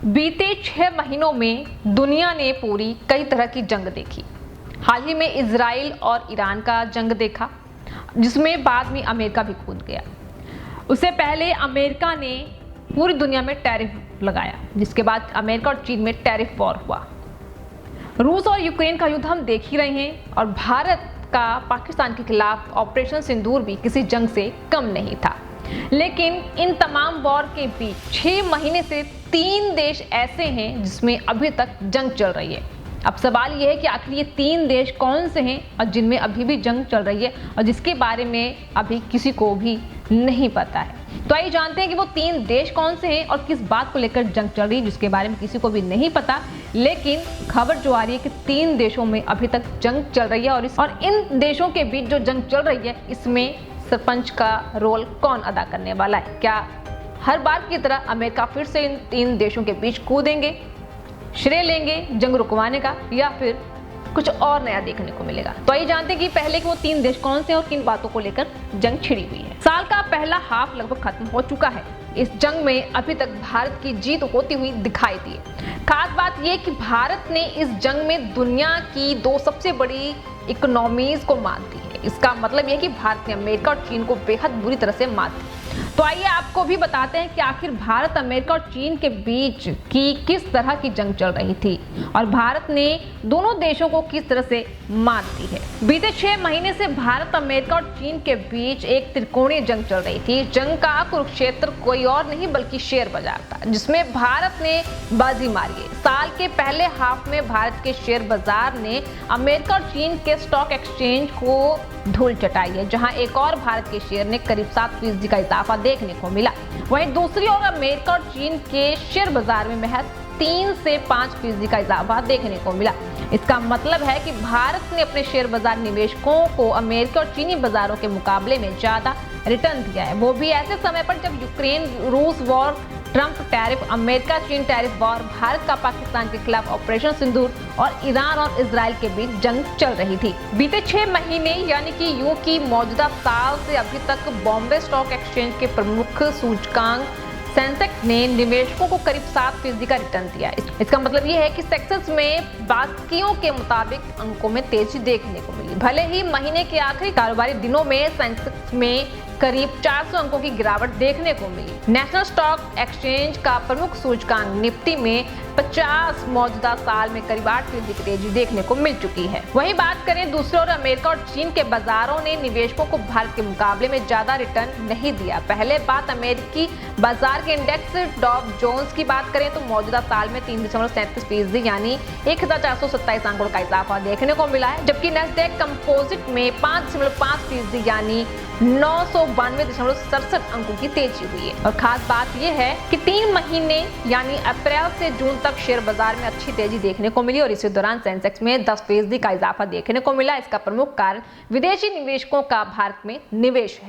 बीते 6 महीनों में दुनिया ने पूरी कई तरह की जंग देखी। हाल ही में इजराइल और ईरान का जंग देखा, जिसमें बाद में अमेरिका भी कूद गया। उससे पहले अमेरिका ने पूरी दुनिया में टैरिफ लगाया, जिसके बाद अमेरिका और चीन में टैरिफ वॉर हुआ। रूस और यूक्रेन का युद्ध हम देख ही रहे हैं, और भारत का पाकिस्तान के खिलाफ ऑपरेशन सिंदूर भी किसी जंग से कम नहीं था। लेकिन इन तमाम वॉर के बीच 6 महीने से 3 देश ऐसे हैं जिसमें अभी तक जंग चल रही है। अब सवाल यह है कि आखिर ये 3 देश कौन से हैं और जिनमें अभी भी जंग चल रही है और जिसके बारे में अभी किसी को भी नहीं पता है। तो आइए जानते हैं कि वो 3 देश कौन से हैं और किस बात को लेकर जंग चल रही है जिसके बारे में किसी को भी नहीं पता। लेकिन खबर जो आ रही है कि 3 देशों में अभी तक जंग चल रही है, और इन देशों के बीच जो जंग चल रही है इसमें सरपंच का रोल कौन अदा करने वाला है। क्या हर बार की तरह अमेरिका फिर से इन 3 देशों के बीच कूदेंगे, श्रेय लेंगे जंग रुकवाने का, या फिर कुछ और नया देखने को मिलेगा। तो आइए जानते हैं कि पहले कि वो 3 देश कौन से हैं और किन बातों को लेकर जंग छिड़ी हुई है। साल का पहला हाफ लगभग खत्म हो चुका है। इस जंग में अभी तक भारत की जीत होती हुई दिखाई दी है। खास बात यह कि भारत ने इस जंग में दुनिया की 2 सबसे बड़ी इकोनॉमीज को मात दी है। इसका मतलब यह कि भारत ने अमेरिका और चीन को बेहद बुरी तरह से मात दी। तो आइए आपको भी बताते हैं कि आखिर भारत, अमेरिका और चीन के बीच की किस तरह की जंग चल रही थी और भारत ने दोनों देशों को किस तरह से मात दी है। बीते 6 महीने से भारत, अमेरिका और चीन के बीच एक त्रिकोणीय जंग चल रही थी। जंग का कुरुक्षेत्र कोई और नहीं बल्कि शेयर बाजार था, जिसमें भारत ने बाजी मारी है। साल के पहले हाफ में भारत के शेयर बाजार ने अमेरिका और चीन के स्टॉक एक्सचेंज को धूल चटाई है, जहां एक और भारत के शेयर ने करीब 7% का इजाफा देखने को मिला। वहीं दूसरी ओर अमेरिका और चीन के शेयर बाजार में महज 3 से 5% का इजाफा देखने को मिला। इसका मतलब है कि भारत ने अपने शेयर बाजार निवेशकों को अमेरिका और चीनी बाजारों के मुकाबले में ज्यादा रिटर्न दिया है, वो भी ऐसे समय पर जब यूक्रेन रूस वॉर, ट्रंप टैरिफ, अमेरिका चीन टैरिफ वॉर, भारत का पाकिस्तान के खिलाफ ऑपरेशन सिंदूर और ईरान और इजराइल के बीच जंग चल रही थी। बीते 6 महीने यानी कि यूं की मौजूदा साल से अभी तक बॉम्बे स्टॉक एक्सचेंज के प्रमुख सूचकांक सेंसेक्स ने निवेशकों को करीब 7% का रिटर्न दिया। इसका मतलब यह है कि सेंसेक्स में बाकियों के मुताबिक अंकों में तेजी देखने को मिली। भले ही महीने के आखिरी कारोबारी दिनों में सेंसेक्स में करीब 400 अंकों की गिरावट देखने को मिली। नेशनल स्टॉक एक्सचेंज का प्रमुख सूचकांक निफ्टी में 50 मौजूदा साल में करीब 8% की तेजी देखने को मिल चुकी है। वहीं बात करें दूसरी ओर अमेरिका और चीन के बाजारों ने निवेशकों को भारत के मुकाबले में ज्यादा रिटर्न नहीं दिया। पहले बात अमेरिकी बाजार के इंडेक्स डॉ जोन्स की बात करें तो मौजूदा साल में 3.37% यानी 1427 अंकों का इजाफा देखने को मिला है, जबकि नैस्डैक कंपोजिट में 5.5% यानी 992.67 अंकों की तेजी हुई है। और खास बात यह है कि 3 महीने यानी अप्रैल से जून तक शेयर बाजार में अच्छी तेजी देखने को मिली और इसी दौरान सेंसेक्स में 10% का इजाफा देखने को मिला। इसका प्रमुख कारण विदेशी निवेशकों का भारत में निवेश है।